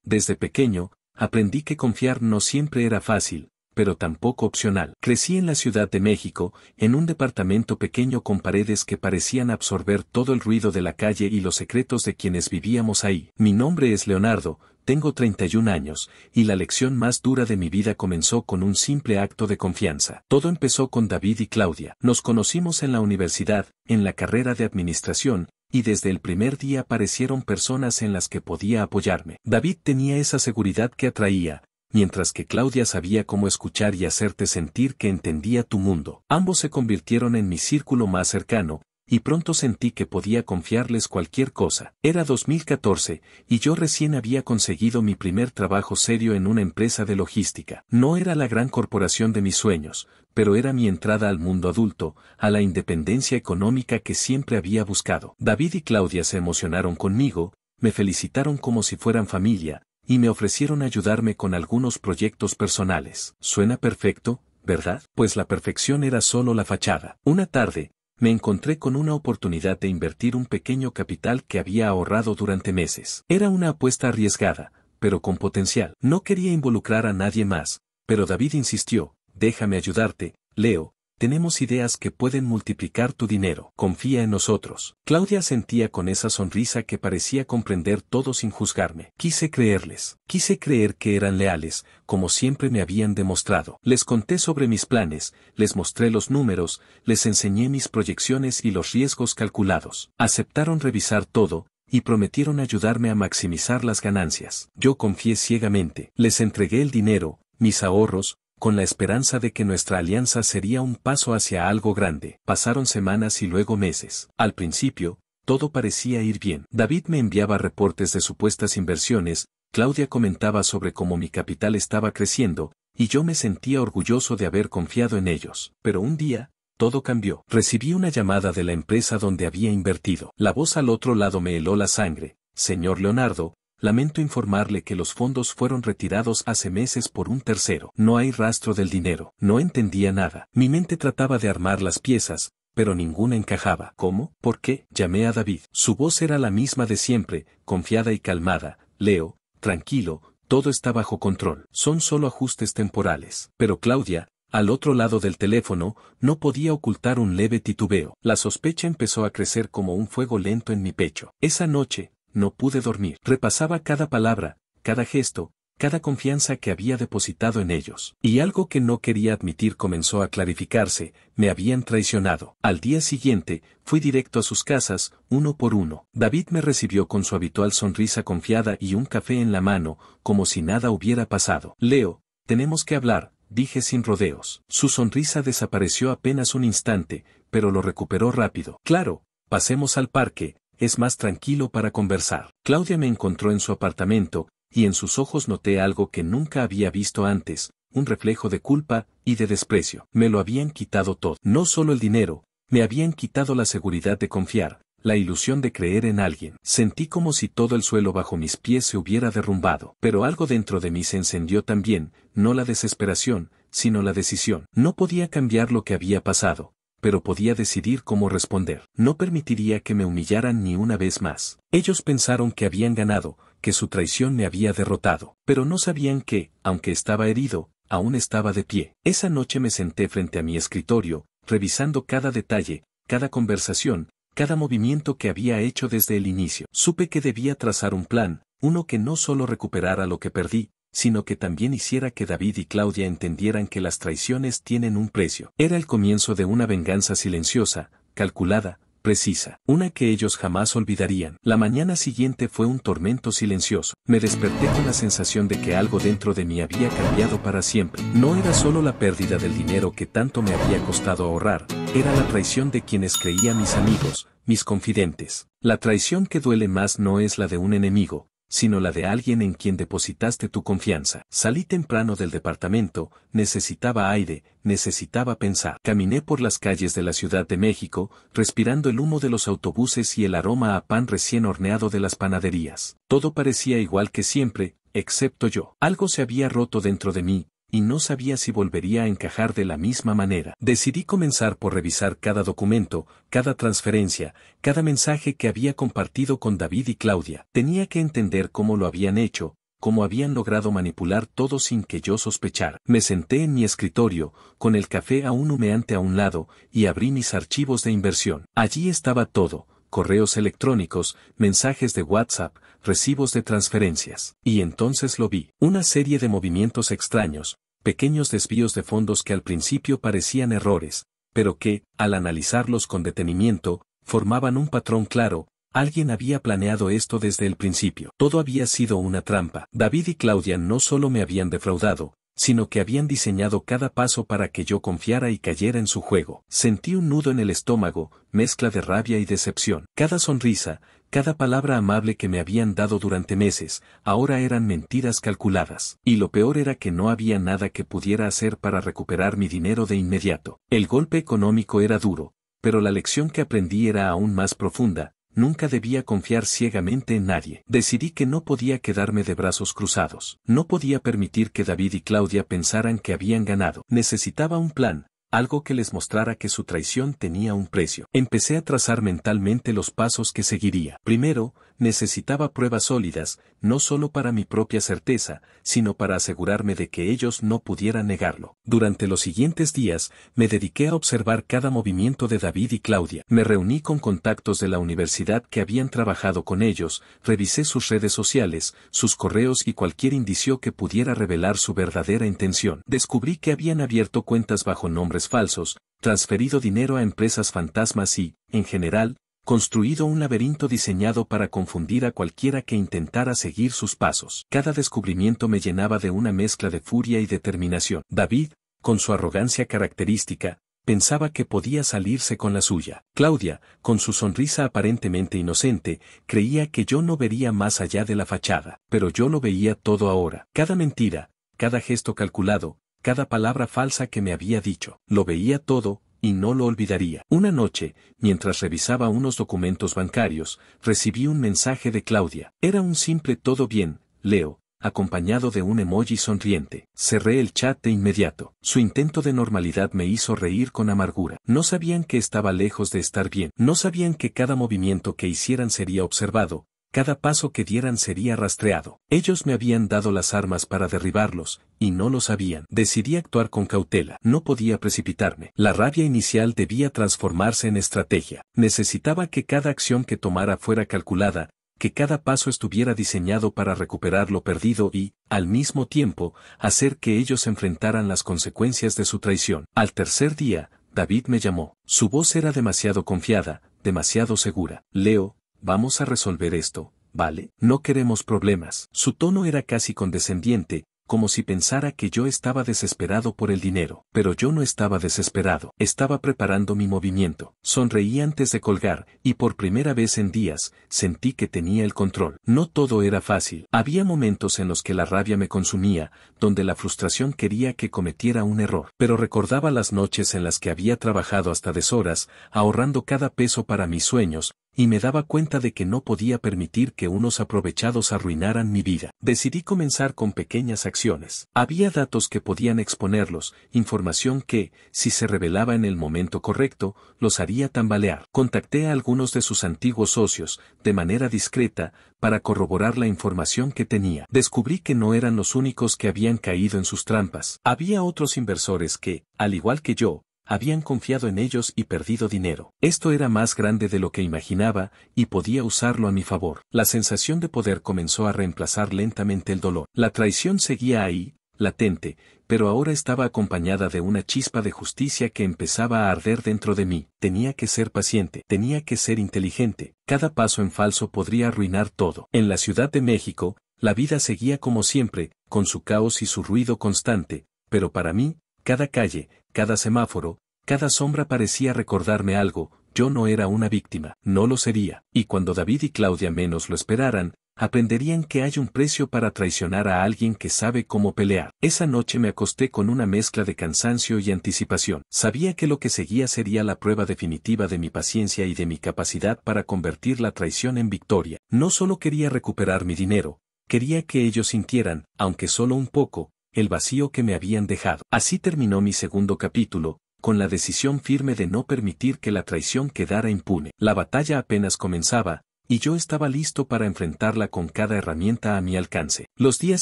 Desde pequeño, aprendí que confiar no siempre era fácil, pero tampoco opcional. Crecí en la Ciudad de México, en un departamento pequeño con paredes que parecían absorber todo el ruido de la calle y los secretos de quienes vivíamos ahí. Mi nombre es Leonardo, tengo 31 años, y la lección más dura de mi vida comenzó con un simple acto de confianza. Todo empezó con David y Claudia. Nos conocimos en la universidad, en la carrera de administración, y desde el primer día parecieron personas en las que podía apoyarme. David tenía esa seguridad que atraía, mientras que Claudia sabía cómo escuchar y hacerte sentir que entendía tu mundo. Ambos se convirtieron en mi círculo más cercano, y pronto sentí que podía confiarles cualquier cosa. Era 2014, y yo recién había conseguido mi primer trabajo serio en una empresa de logística. No era la gran corporación de mis sueños, pero era mi entrada al mundo adulto, a la independencia económica que siempre había buscado. David y Claudia se emocionaron conmigo, me felicitaron como si fueran familia, y me ofrecieron ayudarme con algunos proyectos personales. Suena perfecto, ¿verdad? Pues la perfección era solo la fachada. Una tarde, me encontré con una oportunidad de invertir un pequeño capital que había ahorrado durante meses. Era una apuesta arriesgada, pero con potencial. No quería involucrar a nadie más, pero David insistió, déjame ayudarte, Leo. Tenemos ideas que pueden multiplicar tu dinero. Confía en nosotros. Claudia sentía con esa sonrisa que parecía comprender todo sin juzgarme. Quise creerles. Quise creer que eran leales, como siempre me habían demostrado. Les conté sobre mis planes, les mostré los números, les enseñé mis proyecciones y los riesgos calculados. Aceptaron revisar todo, y prometieron ayudarme a maximizar las ganancias. Yo confié ciegamente. Les entregué el dinero, mis ahorros, con la esperanza de que nuestra alianza sería un paso hacia algo grande. Pasaron semanas y luego meses. Al principio, todo parecía ir bien. David me enviaba reportes de supuestas inversiones, Claudia comentaba sobre cómo mi capital estaba creciendo, y yo me sentía orgulloso de haber confiado en ellos. Pero un día, todo cambió. Recibí una llamada de la empresa donde había invertido. La voz al otro lado me heló la sangre. Señor Leonardo, lamento informarle que los fondos fueron retirados hace meses por un tercero. No hay rastro del dinero. No entendía nada. Mi mente trataba de armar las piezas, pero ninguna encajaba. ¿Cómo? ¿Por qué? Llamé a David. Su voz era la misma de siempre, confiada y calmada. Leo, tranquilo, todo está bajo control. Son solo ajustes temporales. Pero Claudia, al otro lado del teléfono, no podía ocultar un leve titubeo. La sospecha empezó a crecer como un fuego lento en mi pecho. Esa noche, no pude dormir. Repasaba cada palabra, cada gesto, cada confianza que había depositado en ellos. Y algo que no quería admitir comenzó a clarificarse, me habían traicionado. Al día siguiente, fui directo a sus casas, uno por uno. David me recibió con su habitual sonrisa confiada y un café en la mano, como si nada hubiera pasado. Leo, tenemos que hablar, dije sin rodeos. Su sonrisa desapareció apenas un instante, pero lo recuperó rápido. Claro, pasemos al parque. Es más tranquilo para conversar. Claudia me encontró en su apartamento, y en sus ojos noté algo que nunca había visto antes, un reflejo de culpa y de desprecio. Me lo habían quitado todo. No solo el dinero, me habían quitado la seguridad de confiar, la ilusión de creer en alguien. Sentí como si todo el suelo bajo mis pies se hubiera derrumbado. Pero algo dentro de mí se encendió también, no la desesperación, sino la decisión. No podía cambiar lo que había pasado, pero podía decidir cómo responder. No permitiría que me humillaran ni una vez más. Ellos pensaron que habían ganado, que su traición me había derrotado, pero no sabían que, aunque estaba herido, aún estaba de pie. Esa noche me senté frente a mi escritorio, revisando cada detalle, cada conversación, cada movimiento que había hecho desde el inicio. Supe que debía trazar un plan, uno que no solo recuperara lo que perdí, sino que también hiciera que David y Claudia entendieran que las traiciones tienen un precio. Era el comienzo de una venganza silenciosa, calculada, precisa, una que ellos jamás olvidarían. La mañana siguiente fue un tormento silencioso. Me desperté con la sensación de que algo dentro de mí había cambiado para siempre. No era solo la pérdida del dinero que tanto me había costado ahorrar, era la traición de quienes creía mis amigos, mis confidentes. La traición que duele más no es la de un enemigo, sino la de alguien en quien depositaste tu confianza. Salí temprano del departamento, necesitaba aire, necesitaba pensar. Caminé por las calles de la Ciudad de México, respirando el humo de los autobuses y el aroma a pan recién horneado de las panaderías. Todo parecía igual que siempre, excepto yo. Algo se había roto dentro de mí, y no sabía si volvería a encajar de la misma manera. Decidí comenzar por revisar cada documento, cada transferencia, cada mensaje que había compartido con David y Claudia. Tenía que entender cómo lo habían hecho, cómo habían logrado manipular todo sin que yo sospechara. Me senté en mi escritorio, con el café aún humeante a un lado, y abrí mis archivos de inversión. Allí estaba todo: correos electrónicos, mensajes de WhatsApp, recibos de transferencias. Y entonces lo vi. Una serie de movimientos extraños, pequeños desvíos de fondos que al principio parecían errores, pero que, al analizarlos con detenimiento, formaban un patrón claro. Alguien había planeado esto desde el principio. Todo había sido una trampa. David y Claudia no solo me habían defraudado, sino que habían diseñado cada paso para que yo confiara y cayera en su juego. Sentí un nudo en el estómago, mezcla de rabia y decepción. Cada sonrisa, cada palabra amable que me habían dado durante meses, ahora eran mentiras calculadas. Y lo peor era que no había nada que pudiera hacer para recuperar mi dinero de inmediato. El golpe económico era duro, pero la lección que aprendí era aún más profunda. Nunca debía confiar ciegamente en nadie. Decidí que no podía quedarme de brazos cruzados. No podía permitir que David y Claudia pensaran que habían ganado. Necesitaba un plan, algo que les mostrara que su traición tenía un precio. Empecé a trazar mentalmente los pasos que seguiría. Primero, necesitaba pruebas sólidas, no solo para mi propia certeza, sino para asegurarme de que ellos no pudieran negarlo. Durante los siguientes días, me dediqué a observar cada movimiento de David y Claudia. Me reuní con contactos de la universidad que habían trabajado con ellos, revisé sus redes sociales, sus correos y cualquier indicio que pudiera revelar su verdadera intención. Descubrí que habían abierto cuentas bajo nombres falsos, transferido dinero a empresas fantasmas y, en general, construido un laberinto diseñado para confundir a cualquiera que intentara seguir sus pasos. Cada descubrimiento me llenaba de una mezcla de furia y determinación. David, con su arrogancia característica, pensaba que podía salirse con la suya. Claudia, con su sonrisa aparentemente inocente, creía que yo no vería más allá de la fachada. Pero yo lo veía todo ahora. Cada mentira, cada gesto calculado, cada palabra falsa que me había dicho. Lo veía todo, y no lo olvidaría. Una noche, mientras revisaba unos documentos bancarios, recibí un mensaje de Claudia. Era un simple "todo bien, Leo", acompañado de un emoji sonriente. Cerré el chat de inmediato. Su intento de normalidad me hizo reír con amargura. No sabían que estaba lejos de estar bien. No sabían que cada movimiento que hicieran sería observado. Cada paso que dieran sería rastreado. Ellos me habían dado las armas para derribarlos, y no lo sabían. Decidí actuar con cautela. No podía precipitarme. La rabia inicial debía transformarse en estrategia. Necesitaba que cada acción que tomara fuera calculada, que cada paso estuviera diseñado para recuperar lo perdido y, al mismo tiempo, hacer que ellos enfrentaran las consecuencias de su traición. Al tercer día, David me llamó. Su voz era demasiado confiada, demasiado segura. "Leo, vamos a resolver esto, ¿vale? No queremos problemas". Su tono era casi condescendiente, como si pensara que yo estaba desesperado por el dinero. Pero yo no estaba desesperado. Estaba preparando mi movimiento. Sonreí antes de colgar, y por primera vez en días, sentí que tenía el control. No todo era fácil. Había momentos en los que la rabia me consumía, donde la frustración quería que cometiera un error. Pero recordaba las noches en las que había trabajado hasta deshoras, ahorrando cada peso para mis sueños, y me daba cuenta de que no podía permitir que unos aprovechados arruinaran mi vida. Decidí comenzar con pequeñas acciones. Había datos que podían exponerlos, información que, si se revelaba en el momento correcto, los haría tambalear. Contacté a algunos de sus antiguos socios, de manera discreta, para corroborar la información que tenía. Descubrí que no eran los únicos que habían caído en sus trampas. Había otros inversores que, al igual que yo, habían confiado en ellos y perdido dinero. Esto era más grande de lo que imaginaba, y podía usarlo a mi favor. La sensación de poder comenzó a reemplazar lentamente el dolor. La traición seguía ahí, latente, pero ahora estaba acompañada de una chispa de justicia que empezaba a arder dentro de mí. Tenía que ser paciente, tenía que ser inteligente. Cada paso en falso podría arruinar todo. En la Ciudad de México, la vida seguía como siempre, con su caos y su ruido constante, pero para mí, cada calle, cada semáforo, cada sombra parecía recordarme algo. Yo no era una víctima, no lo sería. Y cuando David y Claudia menos lo esperaran, aprenderían que hay un precio para traicionar a alguien que sabe cómo pelear. Esa noche me acosté con una mezcla de cansancio y anticipación. Sabía que lo que seguía sería la prueba definitiva de mi paciencia y de mi capacidad para convertir la traición en victoria. No solo quería recuperar mi dinero, quería que ellos sintieran, aunque solo un poco, el vacío que me habían dejado. Así terminó mi segundo capítulo, con la decisión firme de no permitir que la traición quedara impune. La batalla apenas comenzaba, y yo estaba listo para enfrentarla con cada herramienta a mi alcance. Los días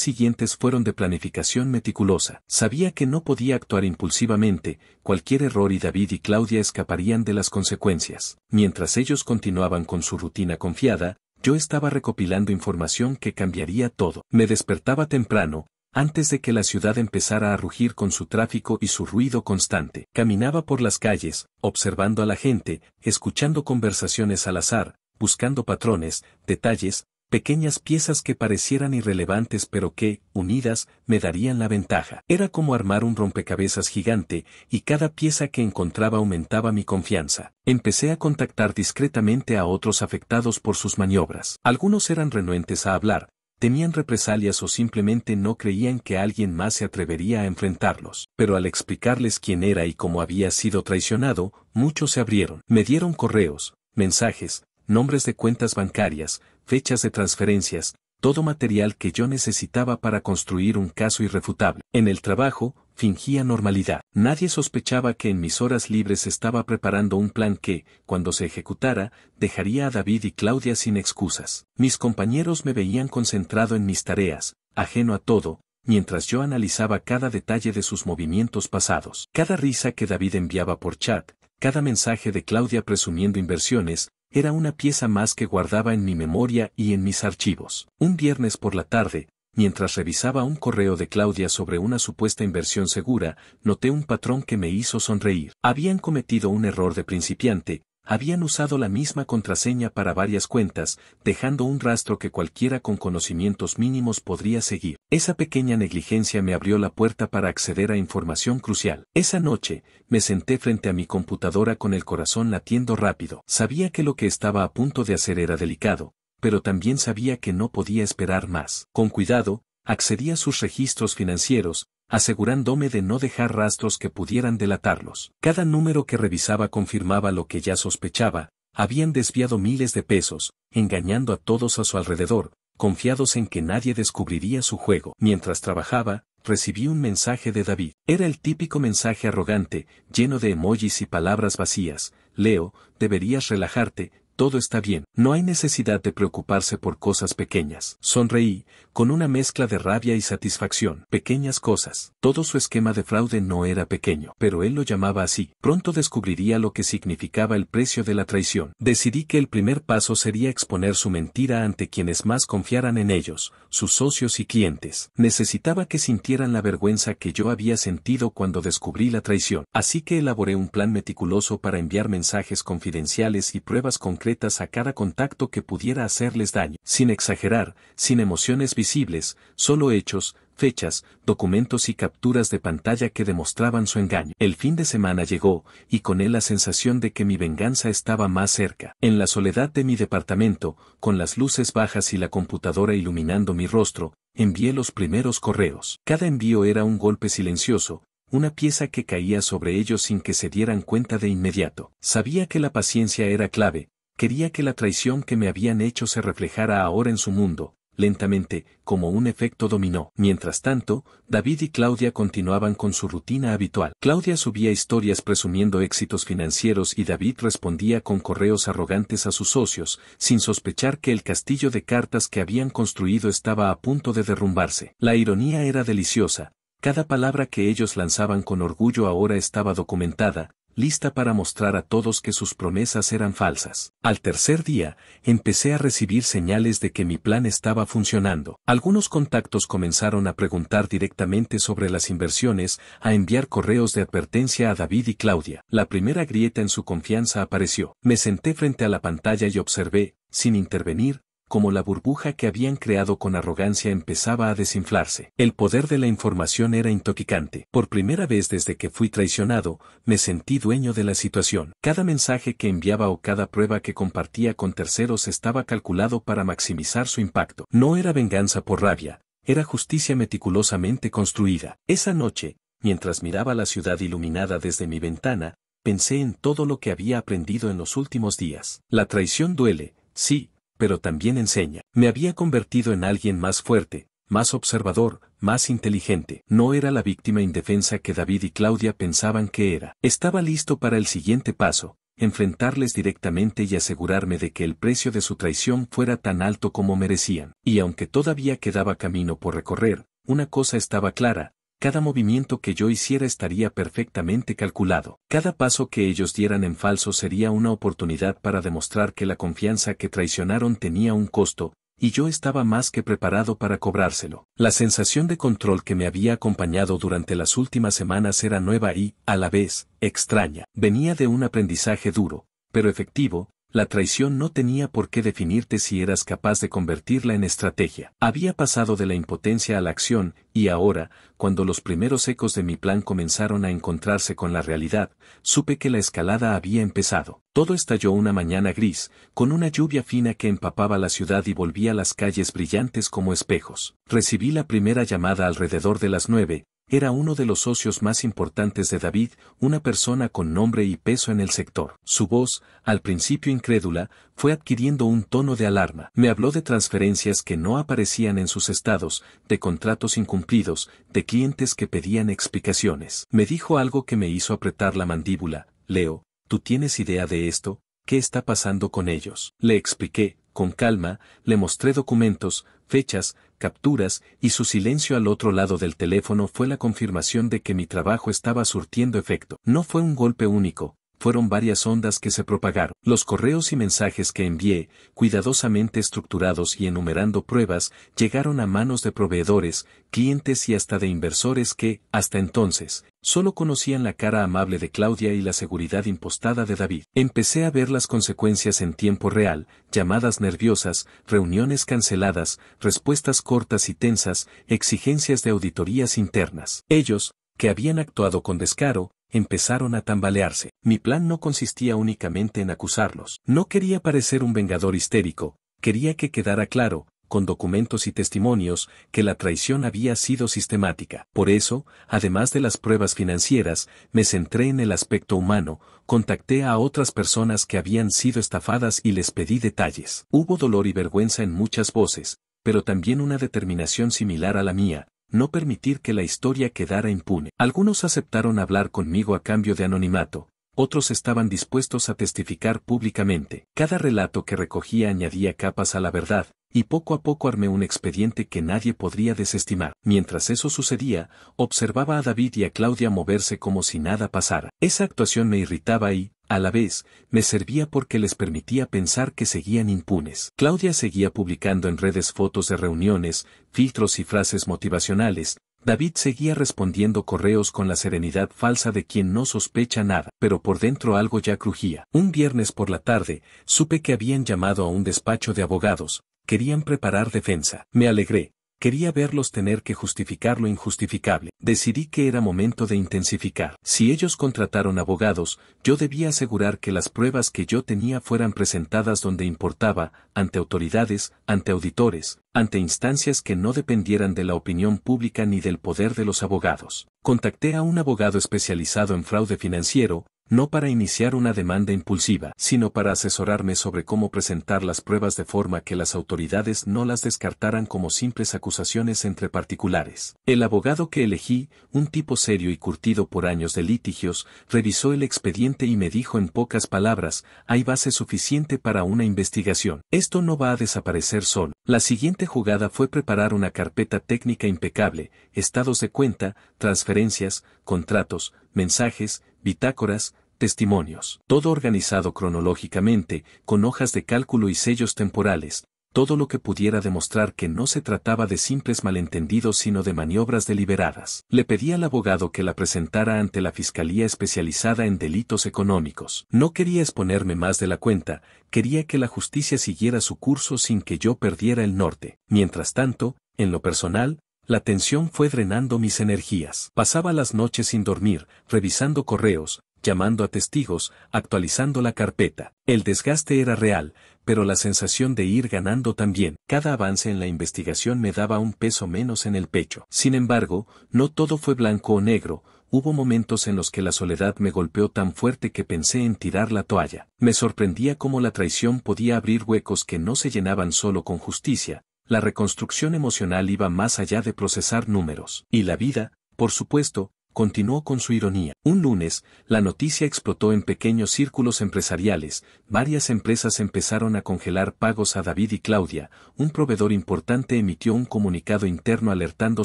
siguientes fueron de planificación meticulosa. Sabía que no podía actuar impulsivamente, cualquier error y David y Claudia escaparían de las consecuencias. Mientras ellos continuaban con su rutina confiada, yo estaba recopilando información que cambiaría todo. Me despertaba temprano, antes de que la ciudad empezara a rugir con su tráfico y su ruido constante. Caminaba por las calles, observando a la gente, escuchando conversaciones al azar, buscando patrones, detalles, pequeñas piezas que parecieran irrelevantes pero que, unidas, me darían la ventaja. Era como armar un rompecabezas gigante, y cada pieza que encontraba aumentaba mi confianza. Empecé a contactar discretamente a otros afectados por sus maniobras. Algunos eran renuentes a hablar, temían represalias o simplemente no creían que alguien más se atrevería a enfrentarlos. Pero al explicarles quién era y cómo había sido traicionado, muchos se abrieron. Me dieron correos, mensajes, nombres de cuentas bancarias, fechas de transferencias, todo material que yo necesitaba para construir un caso irrefutable. En el trabajo, fingía normalidad. Nadie sospechaba que en mis horas libres estaba preparando un plan que, cuando se ejecutara, dejaría a David y Claudia sin excusas. Mis compañeros me veían concentrado en mis tareas, ajeno a todo, mientras yo analizaba cada detalle de sus movimientos pasados. Cada risa que David enviaba por chat, cada mensaje de Claudia presumiendo inversiones, era una pieza más que guardaba en mi memoria y en mis archivos. Un viernes por la tarde, mientras revisaba un correo de Claudia sobre una supuesta inversión segura, noté un patrón que me hizo sonreír. Habían cometido un error de principiante, habían usado la misma contraseña para varias cuentas, dejando un rastro que cualquiera con conocimientos mínimos podría seguir. Esa pequeña negligencia me abrió la puerta para acceder a información crucial. Esa noche, me senté frente a mi computadora con el corazón latiendo rápido. Sabía que lo que estaba a punto de hacer era delicado, pero también sabía que no podía esperar más. Con cuidado, accedí a sus registros financieros, asegurándome de no dejar rastros que pudieran delatarlos. Cada número que revisaba confirmaba lo que ya sospechaba: habían desviado miles de pesos, engañando a todos a su alrededor, confiados en que nadie descubriría su juego. Mientras trabajaba, recibí un mensaje de David. Era el típico mensaje arrogante, lleno de emojis y palabras vacías. Leo, deberías relajarte, todo está bien, no hay necesidad de preocuparse por cosas pequeñas. Sonreí, con una mezcla de rabia y satisfacción. Pequeñas cosas. Todo su esquema de fraude no era pequeño, pero él lo llamaba así. Pronto descubriría lo que significaba el precio de la traición. Decidí que el primer paso sería exponer su mentira ante quienes más confiaran en ellos, sus socios y clientes. Necesitaba que sintieran la vergüenza que yo había sentido cuando descubrí la traición. Así que elaboré un plan meticuloso para enviar mensajes confidenciales y pruebas concretas a cada contacto que pudiera hacerles daño. Sin exagerar, sin emociones visibles, solo hechos, fechas, documentos y capturas de pantalla que demostraban su engaño. El fin de semana llegó, y con él la sensación de que mi venganza estaba más cerca. En la soledad de mi departamento, con las luces bajas y la computadora iluminando mi rostro, envié los primeros correos. Cada envío era un golpe silencioso, una pieza que caía sobre ellos sin que se dieran cuenta de inmediato. Sabía que la paciencia era clave. Quería que la traición que me habían hecho se reflejara ahora en su mundo, lentamente, como un efecto dominó. Mientras tanto, David y Claudia continuaban con su rutina habitual. Claudia subía historias presumiendo éxitos financieros y David respondía con correos arrogantes a sus socios, sin sospechar que el castillo de cartas que habían construido estaba a punto de derrumbarse. La ironía era deliciosa. Cada palabra que ellos lanzaban con orgullo ahora estaba documentada, lista para mostrar a todos que sus promesas eran falsas. Al tercer día, empecé a recibir señales de que mi plan estaba funcionando. Algunos contactos comenzaron a preguntar directamente sobre las inversiones, a enviar correos de advertencia a David y Claudia. La primera grieta en su confianza apareció. Me senté frente a la pantalla y observé, sin intervenir, como la burbuja que habían creado con arrogancia empezaba a desinflarse. El poder de la información era intoxicante. Por primera vez desde que fui traicionado, me sentí dueño de la situación. Cada mensaje que enviaba o cada prueba que compartía con terceros estaba calculado para maximizar su impacto. No era venganza por rabia, era justicia meticulosamente construida. Esa noche, mientras miraba la ciudad iluminada desde mi ventana, pensé en todo lo que había aprendido en los últimos días. La traición duele, sí, pero también enseña. Me había convertido en alguien más fuerte, más observador, más inteligente. No era la víctima indefensa que David y Claudia pensaban que era. Estaba listo para el siguiente paso, enfrentarles directamente y asegurarme de que el precio de su traición fuera tan alto como merecían. Y aunque todavía quedaba camino por recorrer, una cosa estaba clara: cada movimiento que yo hiciera estaría perfectamente calculado. Cada paso que ellos dieran en falso sería una oportunidad para demostrar que la confianza que traicionaron tenía un costo, y yo estaba más que preparado para cobrárselo. La sensación de control que me había acompañado durante las últimas semanas era nueva y, a la vez, extraña. Venía de un aprendizaje duro, pero efectivo. La traición no tenía por qué definirte si eras capaz de convertirla en estrategia. Había pasado de la impotencia a la acción, y ahora, cuando los primeros ecos de mi plan comenzaron a encontrarse con la realidad, supe que la escalada había empezado. Todo estalló una mañana gris, con una lluvia fina que empapaba la ciudad y volvía las calles brillantes como espejos. Recibí la primera llamada alrededor de las 9. Era uno de los socios más importantes de David, una persona con nombre y peso en el sector. Su voz, al principio incrédula, fue adquiriendo un tono de alarma. Me habló de transferencias que no aparecían en sus estados, de contratos incumplidos, de clientes que pedían explicaciones. Me dijo algo que me hizo apretar la mandíbula. Leo, ¿tú tienes idea de esto? ¿Qué está pasando con ellos? Le expliqué, con calma, le mostré documentos, fechas, capturas, y su silencio al otro lado del teléfono fue la confirmación de que mi trabajo estaba surtiendo efecto. No fue un golpe único, fueron varias ondas que se propagaron. Los correos y mensajes que envié, cuidadosamente estructurados y enumerando pruebas, llegaron a manos de proveedores, clientes y hasta de inversores que, hasta entonces, solo conocían la cara amable de Claudia y la seguridad impostada de David. Empecé a ver las consecuencias en tiempo real: llamadas nerviosas, reuniones canceladas, respuestas cortas y tensas, exigencias de auditorías internas. Ellos, que habían actuado con descaro, empezaron a tambalearse. Mi plan no consistía únicamente en acusarlos. No quería parecer un vengador histérico, quería que quedara claro, con documentos y testimonios, que la traición había sido sistemática. Por eso, además de las pruebas financieras, me centré en el aspecto humano, contacté a otras personas que habían sido estafadas y les pedí detalles. Hubo dolor y vergüenza en muchas voces, pero también una determinación similar a la mía: no permitir que la historia quedara impune. Algunos aceptaron hablar conmigo a cambio de anonimato, otros estaban dispuestos a testificar públicamente. Cada relato que recogía añadía capas a la verdad, y poco a poco armé un expediente que nadie podría desestimar. Mientras eso sucedía, observaba a David y a Claudia moverse como si nada pasara. Esa actuación me irritaba y, a la vez, me servía porque les permitía pensar que seguían impunes. Claudia seguía publicando en redes fotos de reuniones, filtros y frases motivacionales. David seguía respondiendo correos con la serenidad falsa de quien no sospecha nada, pero por dentro algo ya crujía. Un viernes por la tarde, supe que habían llamado a un despacho de abogados. Querían preparar defensa. Me alegré. Quería verlos tener que justificar lo injustificable. Decidí que era momento de intensificar. Si ellos contrataron abogados, yo debía asegurar que las pruebas que yo tenía fueran presentadas donde importaba, ante autoridades, ante auditores, ante instancias que no dependieran de la opinión pública ni del poder de los abogados. Contacté a un abogado especializado en fraude financiero, no para iniciar una demanda impulsiva, sino para asesorarme sobre cómo presentar las pruebas de forma que las autoridades no las descartaran como simples acusaciones entre particulares. El abogado que elegí, un tipo serio y curtido por años de litigios, revisó el expediente y me dijo en pocas palabras: hay base suficiente para una investigación. Esto no va a desaparecer solo. La siguiente jugada fue preparar una carpeta técnica impecable: estados de cuenta, transferencias, contratos, mensajes, bitácoras, testimonios. Todo organizado cronológicamente, con hojas de cálculo y sellos temporales. Todo lo que pudiera demostrar que no se trataba de simples malentendidos sino de maniobras deliberadas. Le pedí al abogado que la presentara ante la Fiscalía especializada en delitos económicos. No quería exponerme más de la cuenta, quería que la justicia siguiera su curso sin que yo perdiera el norte. Mientras tanto, en lo personal, la tensión fue drenando mis energías. Pasaba las noches sin dormir, revisando correos, llamando a testigos, actualizando la carpeta. El desgaste era real, pero la sensación de ir ganando también. Cada avance en la investigación me daba un peso menos en el pecho. Sin embargo, no todo fue blanco o negro. Hubo momentos en los que la soledad me golpeó tan fuerte que pensé en tirar la toalla. Me sorprendía cómo la traición podía abrir huecos que no se llenaban solo con justicia. La reconstrucción emocional iba más allá de procesar números. Y la vida, por supuesto, continuó con su ironía. Un lunes, la noticia explotó en pequeños círculos empresariales, varias empresas empezaron a congelar pagos a David y Claudia, un proveedor importante emitió un comunicado interno alertando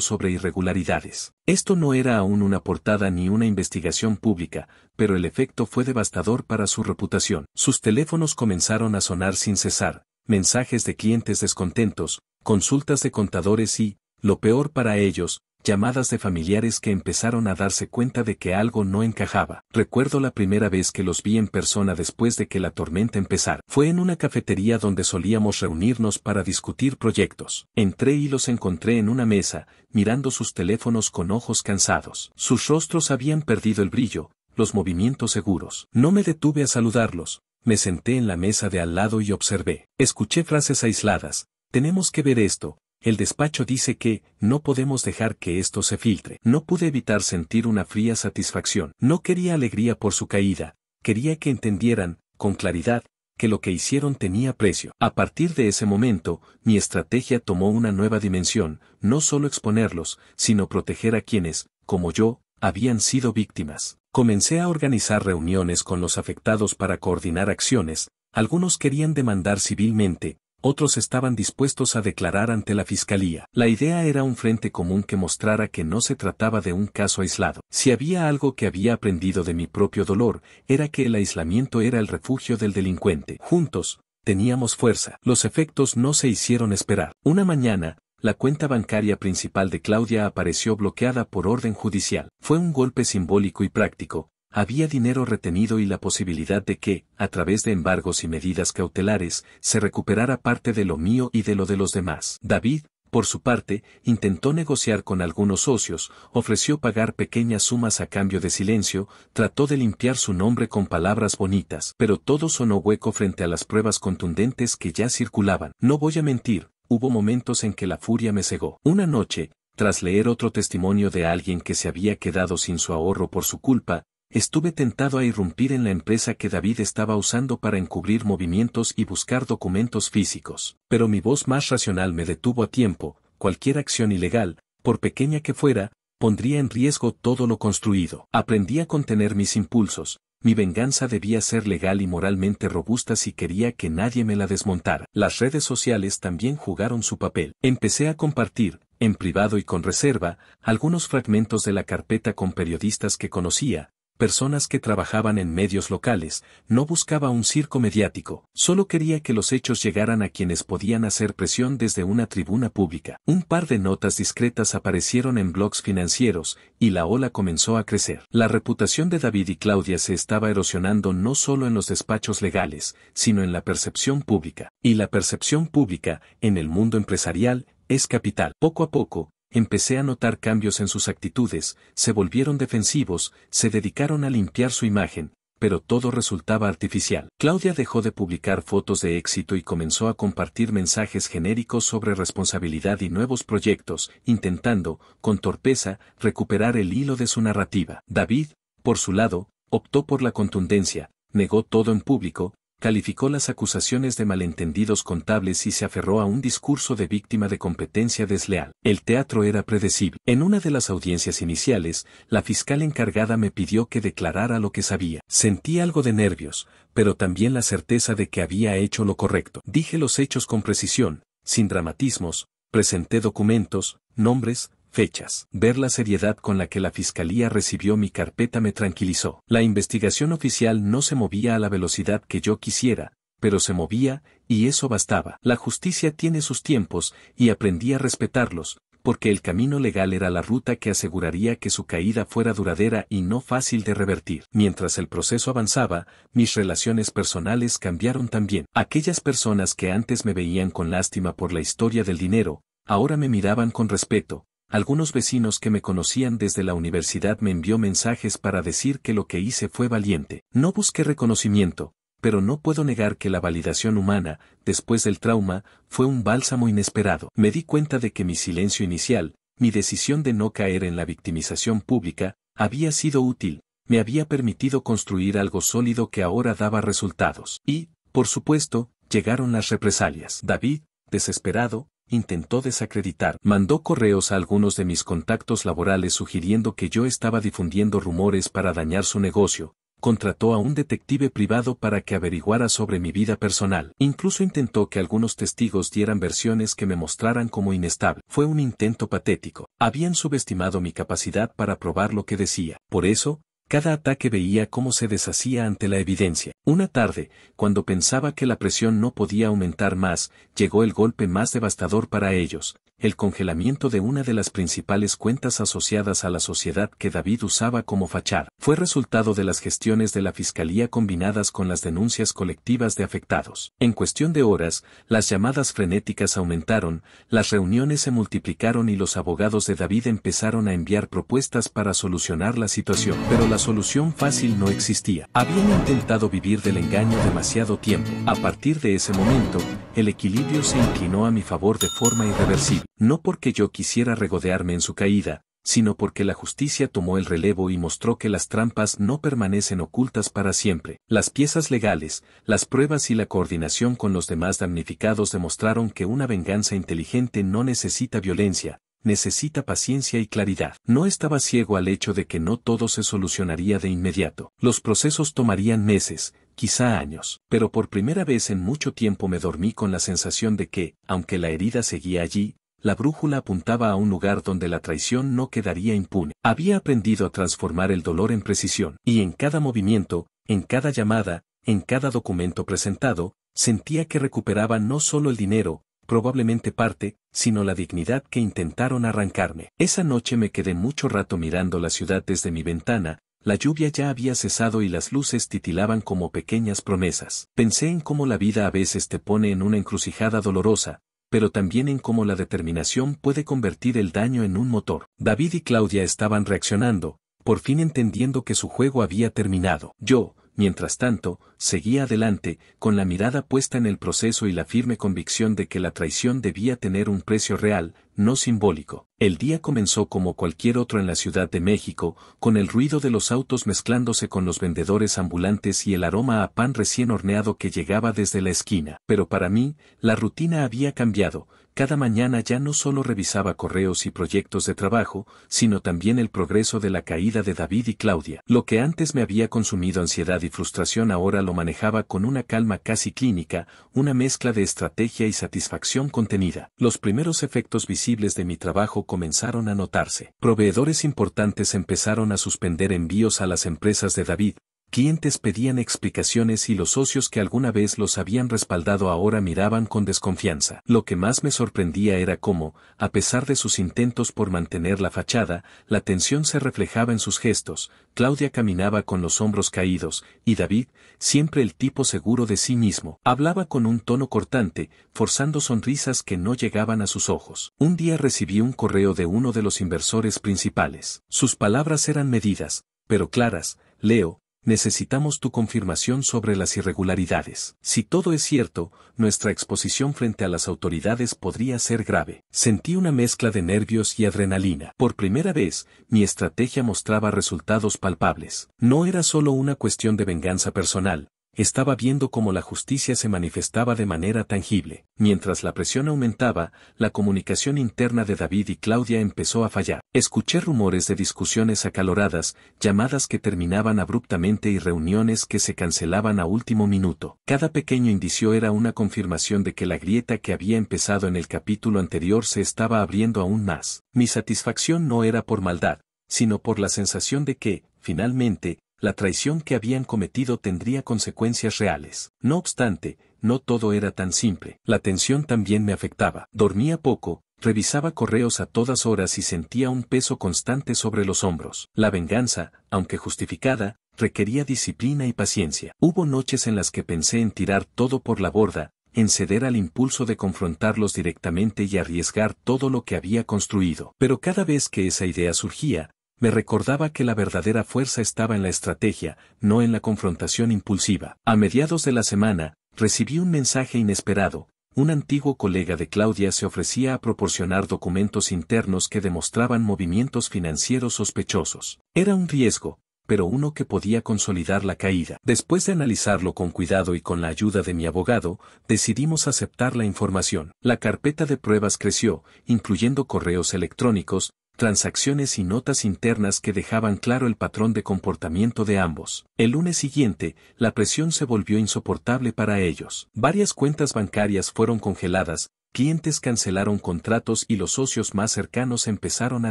sobre irregularidades. Esto no era aún una portada ni una investigación pública, pero el efecto fue devastador para su reputación. Sus teléfonos comenzaron a sonar sin cesar, mensajes de clientes descontentos, consultas de contadores y, lo peor para ellos, llamadas de familiares que empezaron a darse cuenta de que algo no encajaba. Recuerdo la primera vez que los vi en persona después de que la tormenta empezara. Fue en una cafetería donde solíamos reunirnos para discutir proyectos. Entré y los encontré en una mesa, mirando sus teléfonos con ojos cansados. Sus rostros habían perdido el brillo, los movimientos seguros. No me detuve a saludarlos. Me senté en la mesa de al lado y observé. Escuché frases aisladas. Tenemos que ver esto. El despacho dice que, no podemos dejar que esto se filtre. No pude evitar sentir una fría satisfacción. No quería alegría por su caída, quería que entendieran, con claridad, que lo que hicieron tenía precio. A partir de ese momento, mi estrategia tomó una nueva dimensión, no solo exponerlos, sino proteger a quienes, como yo, habían sido víctimas. Comencé a organizar reuniones con los afectados para coordinar acciones, algunos querían demandar civilmente, otros estaban dispuestos a declarar ante la fiscalía. La idea era un frente común que mostrara que no se trataba de un caso aislado. Si había algo que había aprendido de mi propio dolor, era que el aislamiento era el refugio del delincuente. Juntos, teníamos fuerza. Los efectos no se hicieron esperar. Una mañana, la cuenta bancaria principal de Claudia apareció bloqueada por orden judicial. Fue un golpe simbólico y práctico. Había dinero retenido y la posibilidad de que, a través de embargos y medidas cautelares, se recuperara parte de lo mío y de lo de los demás. David, por su parte, intentó negociar con algunos socios, ofreció pagar pequeñas sumas a cambio de silencio, trató de limpiar su nombre con palabras bonitas, pero todo sonó hueco frente a las pruebas contundentes que ya circulaban. No voy a mentir, hubo momentos en que la furia me cegó. Una noche, tras leer otro testimonio de alguien que se había quedado sin su ahorro por su culpa, estuve tentado a irrumpir en la empresa que David estaba usando para encubrir movimientos y buscar documentos físicos. Pero mi voz más racional me detuvo a tiempo. Cualquier acción ilegal, por pequeña que fuera, pondría en riesgo todo lo construido. Aprendí a contener mis impulsos. Mi venganza debía ser legal y moralmente robusta si quería que nadie me la desmontara. Las redes sociales también jugaron su papel. Empecé a compartir, en privado y con reserva, algunos fragmentos de la carpeta con periodistas que conocía, personas que trabajaban en medios locales. No buscaba un circo mediático, solo quería que los hechos llegaran a quienes podían hacer presión desde una tribuna pública. Un par de notas discretas aparecieron en blogs financieros, y la ola comenzó a crecer. La reputación de David y Claudia se estaba erosionando no solo en los despachos legales, sino en la percepción pública. Y la percepción pública, en el mundo empresarial, es capital. Poco a poco, empecé a notar cambios en sus actitudes, se volvieron defensivos, se dedicaron a limpiar su imagen, pero todo resultaba artificial. Claudia dejó de publicar fotos de éxito y comenzó a compartir mensajes genéricos sobre responsabilidad y nuevos proyectos, intentando, con torpeza, recuperar el hilo de su narrativa. David, por su lado, optó por la contundencia, negó todo en público, calificó las acusaciones de malentendidos contables y se aferró a un discurso de víctima de competencia desleal. El teatro era predecible. En una de las audiencias iniciales, la fiscal encargada me pidió que declarara lo que sabía. Sentí algo de nervios, pero también la certeza de que había hecho lo correcto. Dije los hechos con precisión, sin dramatismos, presenté documentos, nombres, fechas. Ver la seriedad con la que la fiscalía recibió mi carpeta me tranquilizó. La investigación oficial no se movía a la velocidad que yo quisiera, pero se movía, y eso bastaba. La justicia tiene sus tiempos, y aprendí a respetarlos, porque el camino legal era la ruta que aseguraría que su caída fuera duradera y no fácil de revertir. Mientras el proceso avanzaba, mis relaciones personales cambiaron también. Aquellas personas que antes me veían con lástima por la historia del dinero, ahora me miraban con respeto. Algunos vecinos que me conocían desde la universidad me envió mensajes para decir que lo que hice fue valiente. No busqué reconocimiento, pero no puedo negar que la validación humana, después del trauma, fue un bálsamo inesperado. Me di cuenta de que mi silencio inicial, mi decisión de no caer en la victimización pública, había sido útil, me había permitido construir algo sólido que ahora daba resultados. Y, por supuesto, llegaron las represalias. David, desesperado, intentó desacreditar. Mandó correos a algunos de mis contactos laborales sugiriendo que yo estaba difundiendo rumores para dañar su negocio. Contrató a un detective privado para que averiguara sobre mi vida personal. Incluso intentó que algunos testigos dieran versiones que me mostraran como inestable. Fue un intento patético. Habían subestimado mi capacidad para probar lo que decía. Por eso, cada ataque veía cómo se deshacía ante la evidencia. Una tarde, cuando pensaba que la presión no podía aumentar más, llegó el golpe más devastador para ellos, el congelamiento de una de las principales cuentas asociadas a la sociedad que David usaba como fachada. Fue resultado de las gestiones de la Fiscalía combinadas con las denuncias colectivas de afectados. En cuestión de horas, las llamadas frenéticas aumentaron, las reuniones se multiplicaron y los abogados de David empezaron a enviar propuestas para solucionar la situación. Pero la solución fácil no existía. Habían intentado vivir del engaño demasiado tiempo. A partir de ese momento, el equilibrio se inclinó a mi favor de forma irreversible. No porque yo quisiera regodearme en su caída, sino porque la justicia tomó el relevo y mostró que las trampas no permanecen ocultas para siempre. Las piezas legales, las pruebas y la coordinación con los demás damnificados demostraron que una venganza inteligente no necesita violencia, necesita paciencia y claridad. No estaba ciego al hecho de que no todo se solucionaría de inmediato. Los procesos tomarían meses, quizá años. Pero por primera vez en mucho tiempo me dormí con la sensación de que, aunque la herida seguía allí, la brújula apuntaba a un lugar donde la traición no quedaría impune. Había aprendido a transformar el dolor en precisión, y en cada movimiento, en cada llamada, en cada documento presentado, sentía que recuperaba no solo el dinero, probablemente parte, sino la dignidad que intentaron arrancarme. Esa noche me quedé mucho rato mirando la ciudad desde mi ventana. La lluvia ya había cesado y las luces titilaban como pequeñas promesas. Pensé en cómo la vida a veces te pone en una encrucijada dolorosa, pero también en cómo la determinación puede convertir el daño en un motor. David y Claudia estaban reaccionando, por fin entendiendo que su juego había terminado. Yo, mientras tanto, seguía adelante, con la mirada puesta en el proceso y la firme convicción de que la traición debía tener un precio real, no simbólico. El día comenzó como cualquier otro en la Ciudad de México, con el ruido de los autos mezclándose con los vendedores ambulantes y el aroma a pan recién horneado que llegaba desde la esquina. Pero para mí, la rutina había cambiado. Cada mañana ya no solo revisaba correos y proyectos de trabajo, sino también el progreso de la caída de David y Claudia. Lo que antes me había consumido ansiedad y frustración ahora lo manejaba con una calma casi clínica, una mezcla de estrategia y satisfacción contenida. Los primeros efectos visibles de mi trabajo comenzaron a notarse. Proveedores importantes empezaron a suspender envíos a las empresas de David. Clientes pedían explicaciones y los socios que alguna vez los habían respaldado ahora miraban con desconfianza. Lo que más me sorprendía era cómo, a pesar de sus intentos por mantener la fachada, la tensión se reflejaba en sus gestos. Claudia caminaba con los hombros caídos, y David, siempre el tipo seguro de sí mismo, hablaba con un tono cortante, forzando sonrisas que no llegaban a sus ojos. Un día recibí un correo de uno de los inversores principales. Sus palabras eran medidas, pero claras. Leo: necesitamos tu confirmación sobre las irregularidades. Si todo es cierto, nuestra exposición frente a las autoridades podría ser grave. Sentí una mezcla de nervios y adrenalina. Por primera vez, mi estrategia mostraba resultados palpables. No era solo una cuestión de venganza personal. Estaba viendo cómo la justicia se manifestaba de manera tangible. Mientras la presión aumentaba, la comunicación interna de David y Claudia empezó a fallar. Escuché rumores de discusiones acaloradas, llamadas que terminaban abruptamente y reuniones que se cancelaban a último minuto. Cada pequeño indicio era una confirmación de que la grieta que había empezado en el capítulo anterior se estaba abriendo aún más. Mi satisfacción no era por maldad, sino por la sensación de que, finalmente, la traición que habían cometido tendría consecuencias reales. No obstante, no todo era tan simple. La tensión también me afectaba. Dormía poco, revisaba correos a todas horas y sentía un peso constante sobre los hombros. La venganza, aunque justificada, requería disciplina y paciencia. Hubo noches en las que pensé en tirar todo por la borda, en ceder al impulso de confrontarlos directamente y arriesgar todo lo que había construido. Pero cada vez que esa idea surgía, me recordaba que la verdadera fuerza estaba en la estrategia, no en la confrontación impulsiva. A mediados de la semana, recibí un mensaje inesperado. Un antiguo colega de Claudia se ofrecía a proporcionar documentos internos que demostraban movimientos financieros sospechosos. Era un riesgo, pero uno que podía consolidar la caída. Después de analizarlo con cuidado y con la ayuda de mi abogado, decidimos aceptar la información. La carpeta de pruebas creció, incluyendo correos electrónicos, transacciones y notas internas que dejaban claro el patrón de comportamiento de ambos. El lunes siguiente, la presión se volvió insoportable para ellos. Varias cuentas bancarias fueron congeladas, clientes cancelaron contratos y los socios más cercanos empezaron a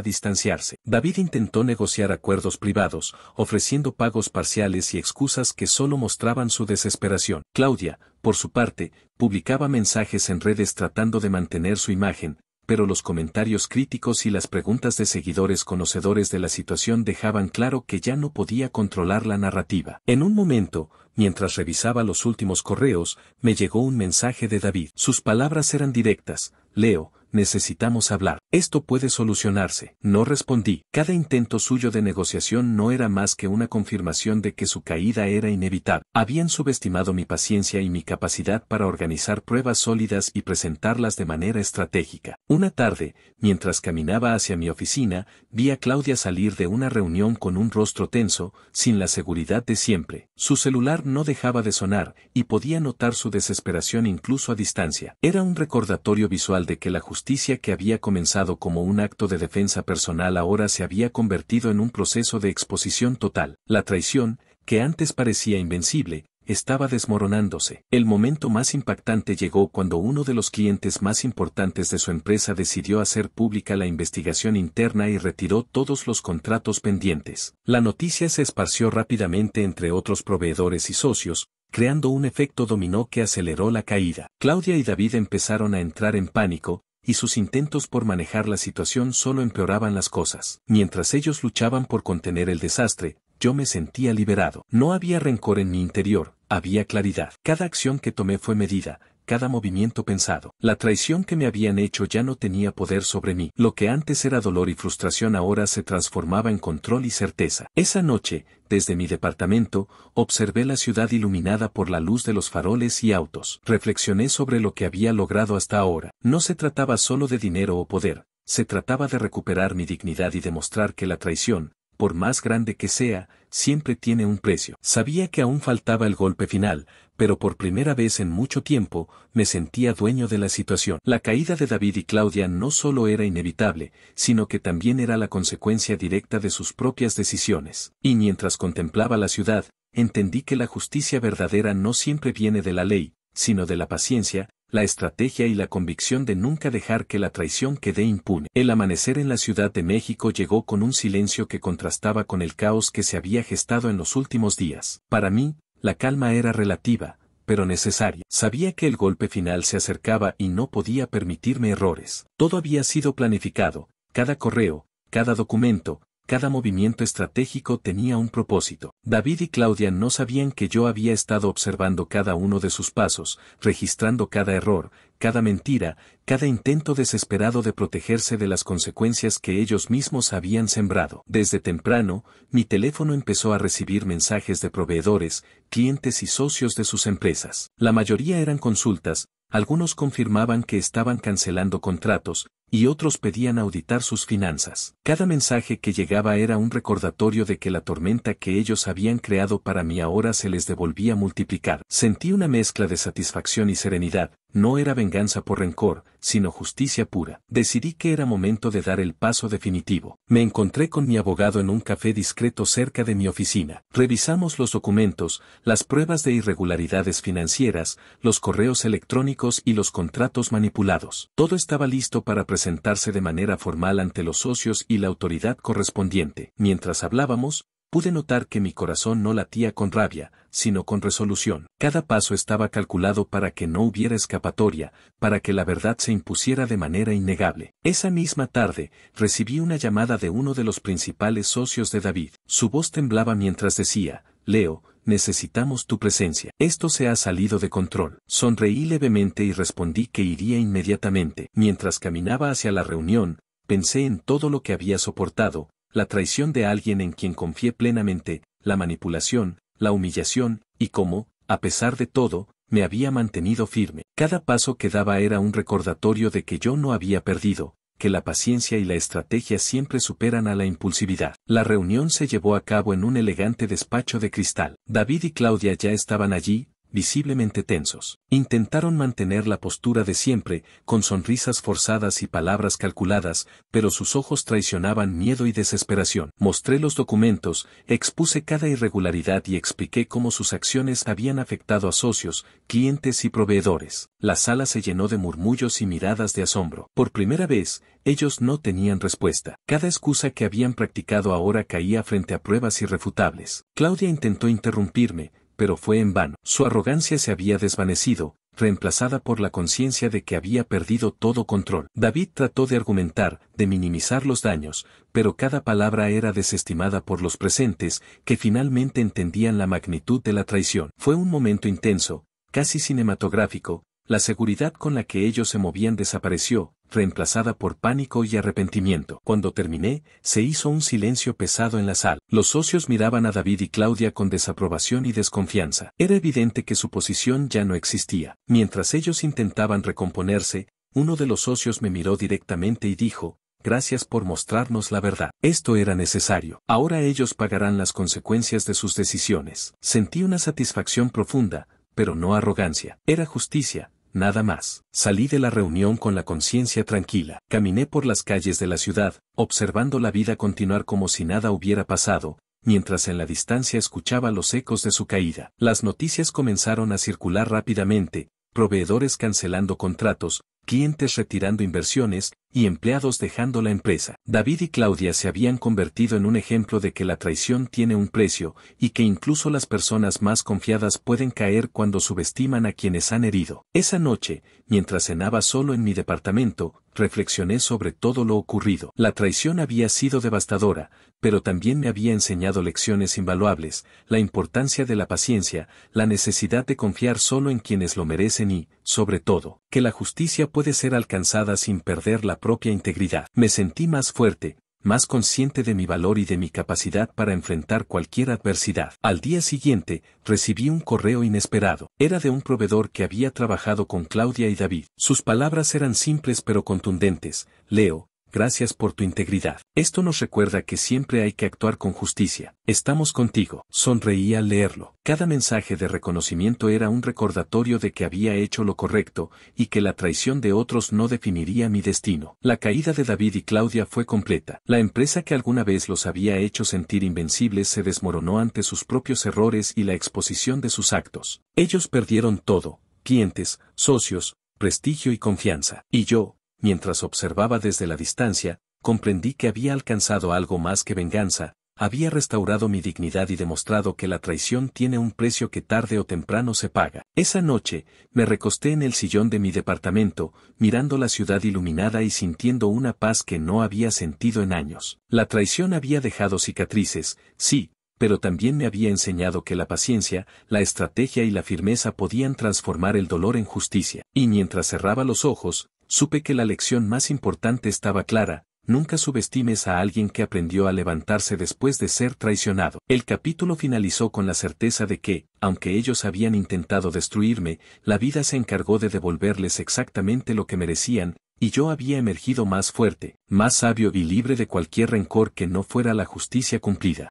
distanciarse. David intentó negociar acuerdos privados, ofreciendo pagos parciales y excusas que solo mostraban su desesperación. Claudia, por su parte, publicaba mensajes en redes tratando de mantener su imagen, pero los comentarios críticos y las preguntas de seguidores conocedores de la situación dejaban claro que ya no podía controlar la narrativa. En un momento, mientras revisaba los últimos correos, me llegó un mensaje de David. Sus palabras eran directas: Leo, necesitamos hablar. Esto puede solucionarse. No respondí. Cada intento suyo de negociación no era más que una confirmación de que su caída era inevitable. Habían subestimado mi paciencia y mi capacidad para organizar pruebas sólidas y presentarlas de manera estratégica. Una tarde, mientras caminaba hacia mi oficina, vi a Claudia salir de una reunión con un rostro tenso, sin la seguridad de siempre. Su celular no dejaba de sonar, y podía notar su desesperación incluso a distancia. Era un recordatorio visual de que la justicia que había comenzado como un acto de defensa personal ahora se había convertido en un proceso de exposición total. La traición, que antes parecía invencible, estaba desmoronándose. El momento más impactante llegó cuando uno de los clientes más importantes de su empresa decidió hacer pública la investigación interna y retiró todos los contratos pendientes. La noticia se esparció rápidamente entre otros proveedores y socios, creando un efecto dominó que aceleró la caída. Claudia y David empezaron a entrar en pánico, y sus intentos por manejar la situación solo empeoraban las cosas. Mientras ellos luchaban por contener el desastre, yo me sentía liberado. No había rencor en mi interior, había claridad. Cada acción que tomé fue medida, cada movimiento pensado. La traición que me habían hecho ya no tenía poder sobre mí. Lo que antes era dolor y frustración ahora se transformaba en control y certeza. Esa noche, desde mi departamento, observé la ciudad iluminada por la luz de los faroles y autos. Reflexioné sobre lo que había logrado hasta ahora. No se trataba solo de dinero o poder, se trataba de recuperar mi dignidad y demostrar que la traición, por más grande que sea, siempre tiene un precio. Sabía que aún faltaba el golpe final, pero por primera vez en mucho tiempo, me sentía dueño de la situación. La caída de David y Claudia no solo era inevitable, sino que también era la consecuencia directa de sus propias decisiones. Y mientras contemplaba la ciudad, entendí que la justicia verdadera no siempre viene de la ley, sino de la paciencia, la estrategia y la convicción de nunca dejar que la traición quede impune. El amanecer en la Ciudad de México llegó con un silencio que contrastaba con el caos que se había gestado en los últimos días. Para mí, la calma era relativa, pero necesaria. Sabía que el golpe final se acercaba y no podía permitirme errores. Todo había sido planificado, cada correo, cada documento, cada movimiento estratégico tenía un propósito. David y Claudia no sabían que yo había estado observando cada uno de sus pasos, registrando cada error, cada mentira, cada intento desesperado de protegerse de las consecuencias que ellos mismos habían sembrado. Desde temprano, mi teléfono empezó a recibir mensajes de proveedores, clientes y socios de sus empresas. La mayoría eran consultas, algunos confirmaban que estaban cancelando contratos, y otros pedían auditar sus finanzas. Cada mensaje que llegaba era un recordatorio de que la tormenta que ellos habían creado para mí ahora se les devolvía multiplicar. Sentí una mezcla de satisfacción y serenidad. No era venganza por rencor, sino justicia pura. Decidí que era momento de dar el paso definitivo. Me encontré con mi abogado en un café discreto cerca de mi oficina. Revisamos los documentos, las pruebas de irregularidades financieras, los correos electrónicos y los contratos manipulados. Todo estaba listo para presentarse de manera formal ante los socios y la autoridad correspondiente. Mientras hablábamos, pude notar que mi corazón no latía con rabia, sino con resolución. Cada paso estaba calculado para que no hubiera escapatoria, para que la verdad se impusiera de manera innegable. Esa misma tarde, recibí una llamada de uno de los principales socios de David. Su voz temblaba mientras decía: Leo, necesitamos tu presencia. Esto se ha salido de control. Sonreí levemente y respondí que iría inmediatamente. Mientras caminaba hacia la reunión, pensé en todo lo que había soportado, la traición de alguien en quien confié plenamente, la manipulación, la humillación, y cómo, a pesar de todo, me había mantenido firme. Cada paso que daba era un recordatorio de que yo no había perdido, que la paciencia y la estrategia siempre superan a la impulsividad. La reunión se llevó a cabo en un elegante despacho de cristal. David y Claudia ya estaban allí, visiblemente tensos. Intentaron mantener la postura de siempre, con sonrisas forzadas y palabras calculadas, pero sus ojos traicionaban miedo y desesperación. Mostré los documentos, expuse cada irregularidad y expliqué cómo sus acciones habían afectado a socios, clientes y proveedores. La sala se llenó de murmullos y miradas de asombro. Por primera vez, ellos no tenían respuesta. Cada excusa que habían practicado ahora caía frente a pruebas irrefutables. Claudia intentó interrumpirme, pero fue en vano. Su arrogancia se había desvanecido, reemplazada por la conciencia de que había perdido todo control. David trató de argumentar, de minimizar los daños, pero cada palabra era desestimada por los presentes, que finalmente entendían la magnitud de la traición. Fue un momento intenso, casi cinematográfico. La seguridad con la que ellos se movían desapareció, reemplazada por pánico y arrepentimiento. Cuando terminé, se hizo un silencio pesado en la sala. Los socios miraban a David y Claudia con desaprobación y desconfianza. Era evidente que su posición ya no existía. Mientras ellos intentaban recomponerse, uno de los socios me miró directamente y dijo: «Gracias por mostrarnos la verdad. Esto era necesario. Ahora ellos pagarán las consecuencias de sus decisiones». Sentí una satisfacción profunda, pero no arrogancia. Era justicia. Nada más. Salí de la reunión con la conciencia tranquila. Caminé por las calles de la ciudad, observando la vida continuar como si nada hubiera pasado, mientras en la distancia escuchaba los ecos de su caída. Las noticias comenzaron a circular rápidamente, proveedores cancelando contratos, clientes retirando inversiones, y empleados dejando la empresa. David y Claudia se habían convertido en un ejemplo de que la traición tiene un precio, y que incluso las personas más confiadas pueden caer cuando subestiman a quienes han herido. Esa noche, mientras cenaba solo en mi departamento, reflexioné sobre todo lo ocurrido. La traición había sido devastadora, pero también me había enseñado lecciones invaluables, la importancia de la paciencia, la necesidad de confiar solo en quienes lo merecen y, sobre todo, que la justicia puede ser alcanzada sin perder la propia integridad. Me sentí más fuerte, más consciente de mi valor y de mi capacidad para enfrentar cualquier adversidad. Al día siguiente, recibí un correo inesperado. Era de un proveedor que había trabajado con Claudia y David. Sus palabras eran simples pero contundentes. Leo: «Gracias por tu integridad. Esto nos recuerda que siempre hay que actuar con justicia. Estamos contigo». Sonreí al leerlo. Cada mensaje de reconocimiento era un recordatorio de que había hecho lo correcto, y que la traición de otros no definiría mi destino. La caída de David y Claudia fue completa. La empresa que alguna vez los había hecho sentir invencibles se desmoronó ante sus propios errores y la exposición de sus actos. Ellos perdieron todo: clientes, socios, prestigio y confianza. Y yo, mientras observaba desde la distancia, comprendí que había alcanzado algo más que venganza. Había restaurado mi dignidad y demostrado que la traición tiene un precio que tarde o temprano se paga. Esa noche, me recosté en el sillón de mi departamento, mirando la ciudad iluminada y sintiendo una paz que no había sentido en años. La traición había dejado cicatrices, sí, pero también me había enseñado que la paciencia, la estrategia y la firmeza podían transformar el dolor en justicia. Y mientras cerraba los ojos, supe que la lección más importante estaba clara: nunca subestimes a alguien que aprendió a levantarse después de ser traicionado. El capítulo finalizó con la certeza de que, aunque ellos habían intentado destruirme, la vida se encargó de devolverles exactamente lo que merecían, y yo había emergido más fuerte, más sabio y libre de cualquier rencor que no fuera la justicia cumplida.